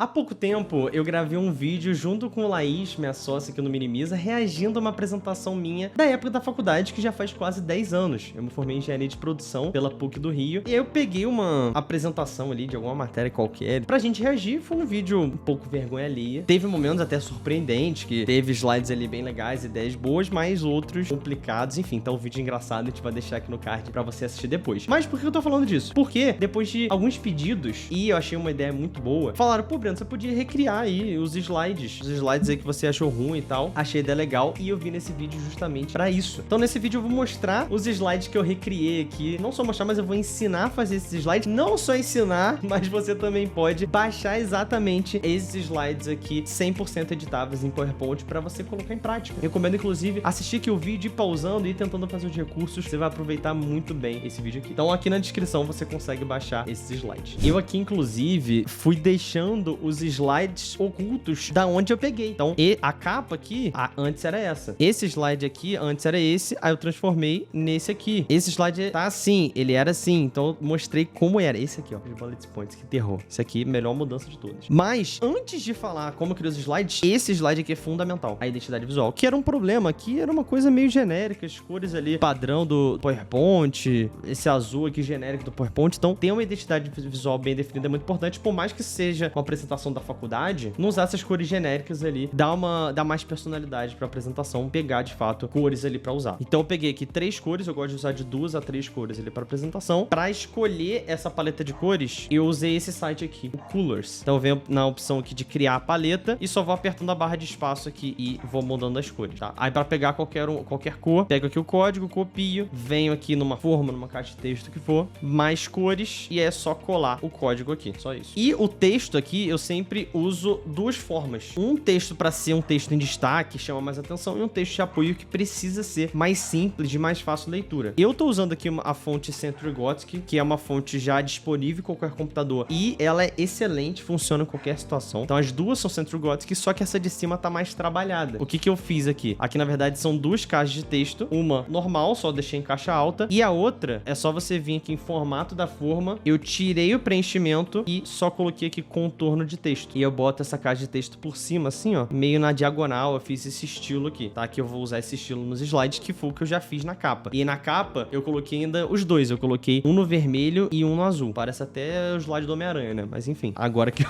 Há pouco tempo eu gravei um vídeo junto com o Laís, minha sócia aqui no Minimiza, reagindo a uma apresentação minha da época da faculdade, que já faz quase 10 anos. Eu me formei em engenharia de produção pela PUC do Rio, e aí eu peguei uma apresentação ali de alguma matéria qualquer pra gente reagir. Foi um vídeo um pouco vergonha alheia. Teve momentos até surpreendentes, que teve slides ali bem legais, ideias boas, mas outros complicados. Enfim, tá um vídeo engraçado, a gente vai deixar aqui no card pra você assistir depois. Mas por que eu tô falando disso? Porque depois de alguns pedidos, e eu achei uma ideia muito boa, falaram, pô, Breno, você podia recriar aí os slides aí que você achou ruim e tal. Achei a ideia legal e eu vim nesse vídeo justamente pra isso. Então nesse vídeo eu vou mostrar os slides que eu recriei aqui. Não só mostrar, mas eu vou ensinar a fazer esses slides. Não só ensinar, mas você também pode baixar exatamente esses slides aqui 100% editáveis em PowerPoint pra você colocar em prática. Recomendo, inclusive, assistir aqui o vídeo, ir pausando e ir tentando fazer os recursos. Você vai aproveitar muito bem esse vídeo aqui. Então aqui na descrição você consegue baixar esses slides. Eu aqui, inclusive, fui deixando os slides ocultos da onde eu peguei. Então, e a capa aqui, antes era essa. Esse slide aqui, antes era esse, aí eu transformei nesse aqui. Esse slide tá assim, ele era assim, então eu mostrei como era. Esse aqui, ó, os bullet points, que terror. Esse aqui, melhor mudança de todas. Mas, antes de falar como eu criei os slides, esse slide aqui é fundamental, a identidade visual, que era um problema, que era uma coisa meio genérica, as cores ali, padrão do PowerPoint, esse azul aqui genérico do PowerPoint, então ter uma identidade visual bem definida é muito importante, por mais que seja uma apresentação da faculdade, não usar essas cores genéricas ali, dá mais personalidade pra apresentação, pegar de fato cores ali pra usar. Então eu peguei aqui 3 cores, eu gosto de usar de 2 a 3 cores ali pra apresentação. Pra escolher essa paleta de cores, eu usei esse site aqui, o Colors. Então eu venho na opção aqui de criar a paleta e só vou apertando a barra de espaço aqui e vou mudando as cores, tá? Aí pra pegar qualquer cor, pego aqui o código, copio, venho aqui numa forma, numa caixa de texto que for, mais cores, e é só colar o código aqui, só isso. E o texto aqui, eu sempre uso duas formas. Um texto para ser um texto em destaque, chama mais atenção, e um texto de apoio que precisa ser mais simples, de mais fácil leitura. Eu tô usando aqui a fonte Century Gothic, que é uma fonte já disponível em qualquer computador, e ela é excelente, funciona em qualquer situação. Então as duas são Century Gothic, só que essa de cima tá mais trabalhada. O que eu fiz aqui? Aqui, na verdade, são duas caixas de texto, uma normal, só deixei em caixa alta, e a outra é só você vir aqui em formato da forma, eu tirei o preenchimento e só coloquei aqui contorno de texto. E eu boto essa caixa de texto por cima, assim, ó, meio na diagonal, eu fiz esse estilo aqui, tá? Que eu vou usar esse estilo nos slides, que foi o que eu já fiz na capa. E na capa, eu coloquei ainda os dois, eu coloquei um no vermelho e um no azul. Parece até o slide do Homem-Aranha, né? Mas enfim, agora que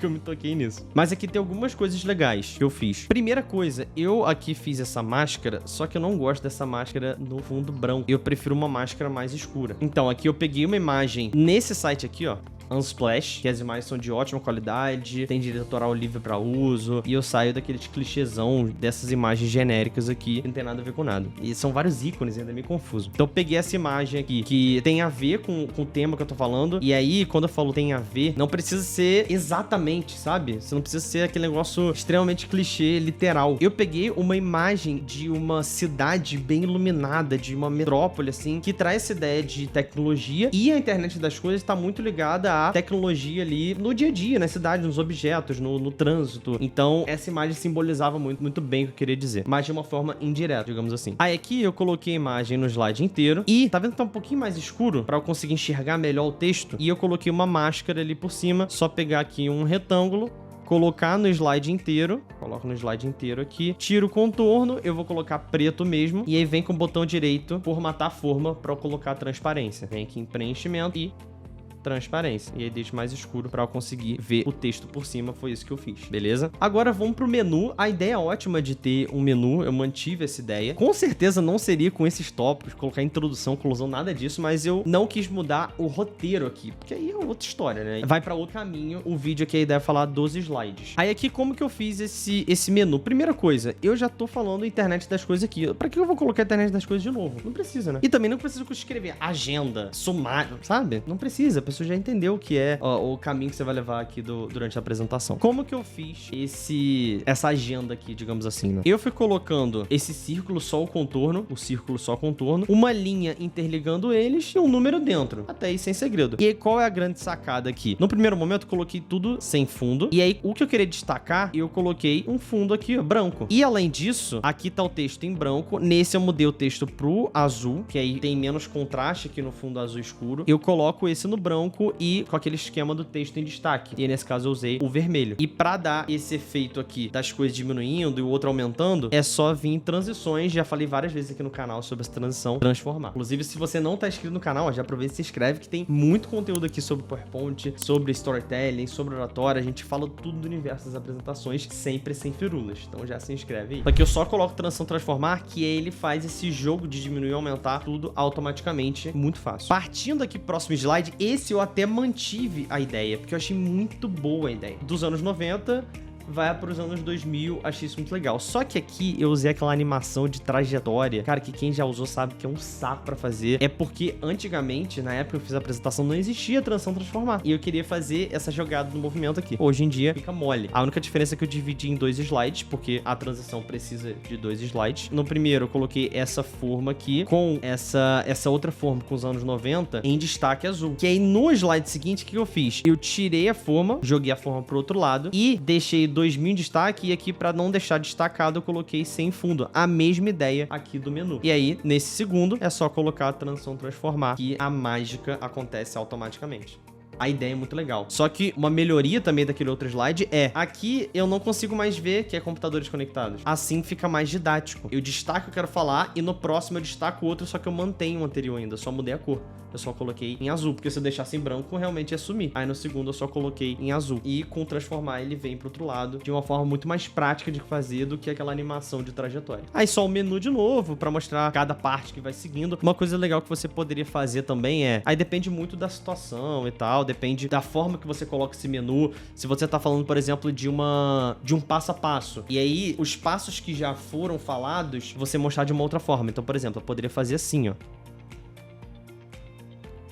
eu me toquei nisso. Mas aqui tem algumas coisas legais que eu fiz. Primeira coisa, eu aqui fiz essa máscara, só que eu não gosto dessa máscara no fundo branco. Eu prefiro uma máscara mais escura. Então, aqui eu peguei uma imagem nesse site aqui, ó, Unsplash, que as imagens são de ótima qualidade, tem direito autoral livre pra uso, e eu saio daqueles clichêzão dessas imagens genéricas aqui, que não tem nada a ver com nada. E são vários ícones, ainda é meio confuso. Então eu peguei essa imagem aqui, que tem a ver com o tema que eu tô falando, e aí, quando eu falo tem a ver, não precisa ser exatamente, sabe? Você não precisa ser aquele negócio extremamente clichê, literal. Eu peguei uma imagem de uma cidade bem iluminada, de uma metrópole, assim, que traz essa ideia de tecnologia, e a internet das coisas tá muito ligada a tecnologia ali no dia a dia, na cidade, nos objetos, no trânsito. Então, essa imagem simbolizava muito bem o que eu queria dizer, mas de uma forma indireta, digamos assim. Aí aqui eu coloquei a imagem no slide inteiro e tá vendo que tá um pouquinho mais escuro pra eu conseguir enxergar melhor o texto, e eu coloquei uma máscara ali por cima, só pegar aqui um retângulo, colocar no slide inteiro, coloco no slide inteiro aqui, tiro o contorno, eu vou colocar preto mesmo, e aí vem com o botão direito, formatar a forma pra eu colocar a transparência. Vem aqui em preenchimento e transparência. E aí deixo mais escuro pra eu conseguir ver o texto por cima. Foi isso que eu fiz, beleza? Agora vamos pro menu. A ideia ótima de ter um menu, eu mantive essa ideia. Com certeza não seria com esses tópicos, colocar introdução, conclusão, nada disso, mas eu não quis mudar o roteiro aqui, porque aí é outra história, né? Vai pra outro caminho o vídeo aqui, a ideia é falar dos slides. Aí aqui, como que eu fiz esse menu? Primeira coisa, eu já tô falando internet das coisas aqui. Pra que eu vou colocar a internet das coisas de novo? Não precisa, né? E também não precisa escrever agenda, sumário, sabe? Não precisa, a pessoa já entendeu o que é o caminho que você vai levar aqui durante a apresentação. Como que eu fiz essa agenda aqui, digamos assim, né? Eu fui colocando esse círculo só o contorno, uma linha interligando eles e um número dentro. Até aí sem segredo. E aí, qual é a grande sacada aqui? No primeiro momento, eu coloquei tudo sem fundo. E aí, o que eu queria destacar, eu coloquei um fundo aqui, ó, branco. E além disso, aqui tá o texto em branco. Nesse eu mudei o texto pro azul, que aí tem menos contraste aqui no fundo azul escuro. Eu coloco esse no branco branco e com aquele esquema do texto em destaque. E nesse caso eu usei o vermelho. E pra dar esse efeito aqui das coisas diminuindo e o outro aumentando, é só vir em transições. Já falei várias vezes aqui no canal sobre essa transição, transformar. Inclusive, se você não tá inscrito no canal, já aproveita e se inscreve, que tem muito conteúdo aqui sobre PowerPoint, sobre storytelling, sobre oratória. A gente fala tudo do universo das apresentações, sempre sem firulas. Então já se inscreve aí. Aqui eu só coloco transição transformar, que ele faz esse jogo de diminuir e aumentar tudo automaticamente. Muito fácil. Partindo aqui pro próximo slide, esse eu até mantive a ideia, porque eu achei muito boa a ideia. Dos anos 90... vai para os anos 2000, achei isso muito legal. Só que aqui eu usei aquela animação de trajetória, cara, que quem já usou sabe que é um saco pra fazer. É porque antigamente, na época que eu fiz a apresentação, não existia transição transformar. E eu queria fazer essa jogada no movimento aqui. Hoje em dia fica mole. A única diferença é que eu dividi em 2 slides, porque a transição precisa de 2 slides. No primeiro eu coloquei essa forma aqui, com essa outra forma com os anos 90 em destaque azul. Que aí no slide seguinte, o que eu fiz? Eu tirei a forma, joguei a forma pro outro lado e deixei 2000 em destaque, e aqui pra não deixar destacado eu coloquei sem fundo, a mesma ideia aqui do menu. E aí, nesse segundo, é só colocar a transição transformar, que a mágica acontece automaticamente. A ideia é muito legal. Só que uma melhoria também daquele outro slide é... aqui eu não consigo mais ver que é computadores conectados. Assim fica mais didático. Eu destaco o que eu quero falar e no próximo eu destaco o outro, só que eu mantenho o anterior ainda. Só mudei a cor. Eu só coloquei em azul, porque se eu deixasse em branco, realmente ia sumir. Aí no segundo eu só coloquei em azul. E com transformar ele vem pro outro lado de uma forma muito mais prática de fazer do que aquela animação de trajetória. Aí só o menu de novo, pra mostrar cada parte que vai seguindo. Uma coisa legal que você poderia fazer também é... aí depende muito da situação e tal, depende da forma que você coloca esse menu. Se você tá falando, por exemplo, de um passo a passo, e aí os passos que já foram falados, você mostrar de uma outra forma. Então, por exemplo, eu poderia fazer assim, ó.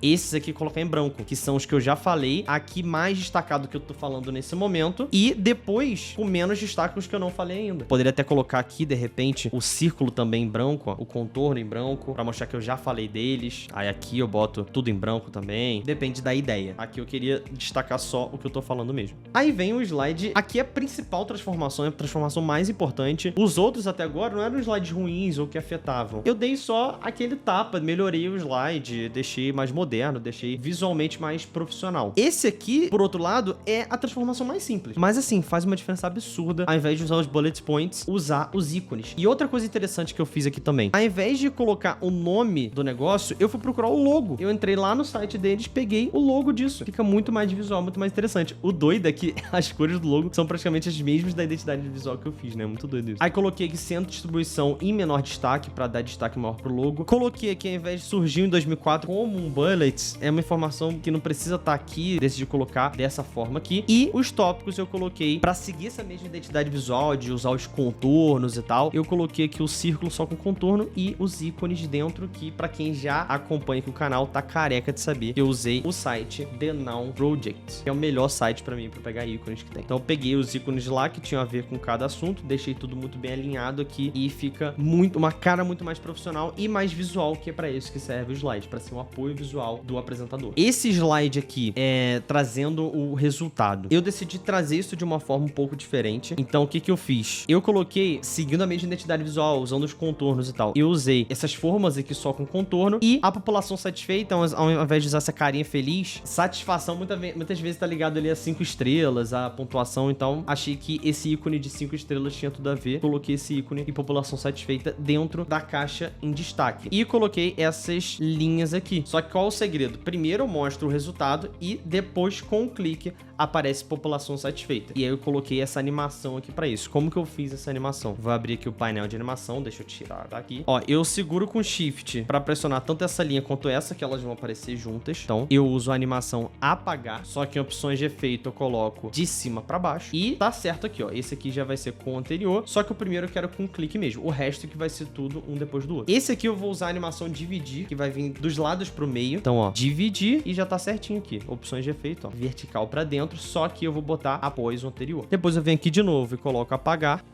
Esses aqui colocar em branco, que são os que eu já falei, aqui mais destacado que eu tô falando nesse momento, e depois com menos destaque os que eu não falei ainda. Poderia até colocar aqui, de repente, o círculo também em branco, ó, o contorno em branco, pra mostrar que eu já falei deles. Aí aqui eu boto tudo em branco também, depende da ideia. Aqui eu queria destacar só o que eu tô falando mesmo. Aí vem o slide, aqui é a principal transformação, é a transformação mais importante. Os outros até agora não eram slides ruins ou que afetavam. Eu dei só aquele tapa, melhorei o slide, deixei mais moderno, deixei visualmente mais profissional. Esse aqui, por outro lado, é a transformação mais simples. Mas assim, faz uma diferença absurda, ao invés de usar os bullet points, usar os ícones. E outra coisa interessante que eu fiz aqui também, ao invés de colocar o nome do negócio, eu fui procurar o logo. Eu entrei lá no site deles, peguei o logo disso. Fica muito mais visual, muito mais interessante. O doido é que as cores do logo são praticamente as mesmas da identidade visual que eu fiz, né? Muito doido isso. Aí coloquei aqui centro de distribuição em menor destaque, pra dar destaque maior pro logo. Coloquei aqui, ao invés de surgir em 2004 como um bullet, é uma informação que não precisa estar aqui, decidi colocar dessa forma aqui. E os tópicos eu coloquei pra seguir essa mesma identidade visual, de usar os contornos e tal. Eu coloquei aqui o círculo só com contorno e os ícones dentro, que pra quem já acompanha aqui o canal, tá careca de saber que eu usei o site The Noun Project, que é o melhor site pra mim, pra pegar ícones que tem. Então eu peguei os ícones lá que tinham a ver com cada assunto, deixei tudo muito bem alinhado aqui e fica uma cara muito mais profissional e mais visual, que é pra isso que serve o slide, pra ser um apoio visual do apresentador. Esse slide aqui é trazendo o resultado. Eu decidi trazer isso de uma forma um pouco diferente. Então o que que eu fiz? Eu coloquei, seguindo a mesma identidade visual, usando os contornos e tal. Eu usei essas formas aqui só com contorno e a população satisfeita, ao invés de usar essa carinha feliz, satisfação muitas vezes tá ligado ali a 5 estrelas, a pontuação. Então achei que esse ícone de 5 estrelas tinha tudo a ver. Coloquei esse ícone e população satisfeita dentro da caixa em destaque. E coloquei essas linhas aqui. Só que qual é o segredo? Primeiro eu mostro o resultado e depois, com um clique, aparece população satisfeita. E aí eu coloquei essa animação aqui pra isso. Como que eu fiz essa animação? Vou abrir aqui o painel de animação, deixa eu tirar daqui. Ó, eu seguro com Shift pra pressionar tanto essa linha quanto essa, que elas vão aparecer juntas. Então, eu uso a animação apagar, só que em opções de efeito eu coloco de cima pra baixo. E tá certo aqui, ó. Esse aqui já vai ser com o anterior, só que o primeiro eu quero com um clique mesmo. O resto que vai ser tudo um depois do outro. Esse aqui eu vou usar a animação dividir, que vai vir dos lados pro meio. Então, ó, dividir e já tá certinho aqui. Opções de efeito, ó, vertical pra dentro, só que eu vou botar após o anterior. Depois eu venho aqui de novo e coloco apagar.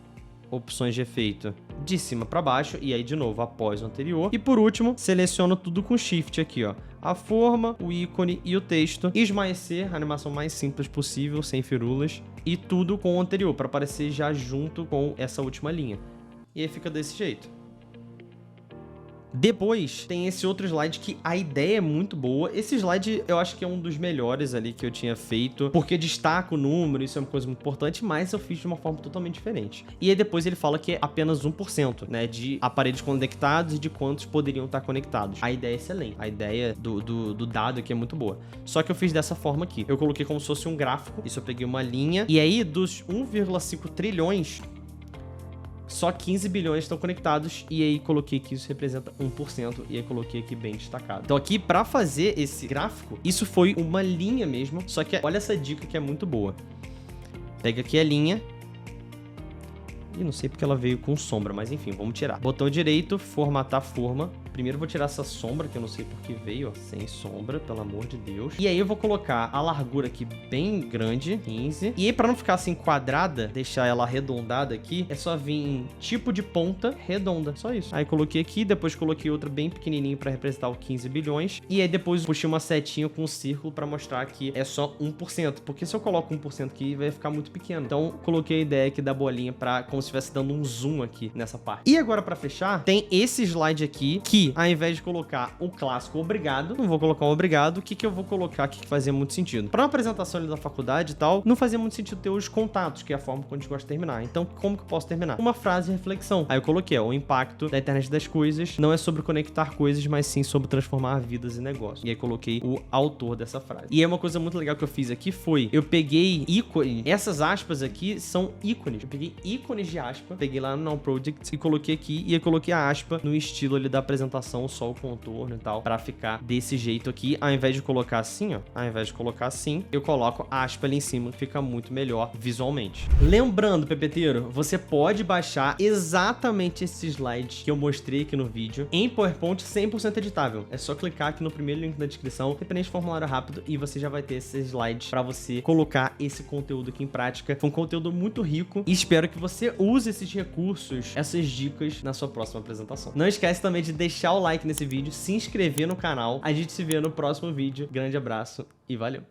Opções de efeito de cima para baixo e aí de novo após o anterior. E por último, seleciono tudo com Shift aqui, ó. A forma, o ícone e o texto. Esmaecer, a animação mais simples possível, sem firulas. E tudo com o anterior, para aparecer já junto com essa última linha. E aí fica desse jeito. Depois tem esse outro slide que a ideia é muito boa. Esse slide eu acho que é um dos melhores ali que eu tinha feito, porque destaca o número, isso é uma coisa muito importante, mas eu fiz de uma forma totalmente diferente. E aí depois ele fala que é apenas 1%, né, de aparelhos conectados e de quantos poderiam estar conectados. A ideia é excelente, a ideia do dado aqui é muito boa. Só que eu fiz dessa forma aqui. Eu coloquei como se fosse um gráfico, isso eu peguei uma linha, e aí dos 1,5 trilhões, só 15 bilhões estão conectados, e aí coloquei que isso representa 1%, e aí coloquei aqui bem destacado. Então aqui, para fazer esse gráfico, isso foi uma linha mesmo, só que olha essa dica que é muito boa. Pega aqui a linha, e não sei porque ela veio com sombra, mas enfim, vamos tirar. Botão direito, formatar forma. Primeiro eu vou tirar essa sombra, que eu não sei por que veio, ó, sem sombra, pelo amor de Deus. E aí eu vou colocar a largura aqui bem grande, 15. E aí pra não ficar assim quadrada, deixar ela arredondada aqui, é só vir em tipo de ponta redonda, só isso. Aí coloquei aqui, depois coloquei outra bem pequenininho pra representar o 15 bilhões. E aí depois puxei uma setinha com um círculo pra mostrar que é só 1%, porque se eu coloco 1% aqui, vai ficar muito pequeno. Então coloquei a ideia aqui da bolinha pra, como se estivesse dando um zoom aqui nessa parte. E agora pra fechar, tem esse slide aqui, que ao invés de colocar o clássico obrigado, não vou colocar um obrigado, o que que eu vou colocar aqui que fazia muito sentido? Para uma apresentação ali da faculdade e tal, não fazia muito sentido ter os contatos, que é a forma como a gente gosta de terminar. Então, como que eu posso terminar? Uma frase de reflexão. Aí eu coloquei, ó, o impacto da internet das coisas não é sobre conectar coisas, mas sim sobre transformar vidas e negócios. E aí coloquei o autor dessa frase. E é uma coisa muito legal que eu fiz aqui foi, eu peguei ícone, essas aspas aqui são ícones. Eu peguei ícones de aspa, peguei lá no Now Project e coloquei aqui, e eu coloquei a aspa no estilo ali da apresentação, só o contorno e tal, pra ficar desse jeito aqui. Ao invés de colocar assim, ó, ao invés de colocar assim, eu coloco a aspa ali em cima, fica muito melhor visualmente. Lembrando, PPTeiro, você pode baixar exatamente esse slide que eu mostrei aqui no vídeo em PowerPoint 100% editável. É só clicar aqui no primeiro link da descrição, dependente de formulário rápido, e você já vai ter esse slide pra você colocar esse conteúdo aqui em prática. Foi um conteúdo muito rico e espero que você use esses recursos, essas dicas na sua próxima apresentação. Não esquece também de deixar o like nesse vídeo, se inscrever no canal. A gente se vê no próximo vídeo. Grande abraço e valeu!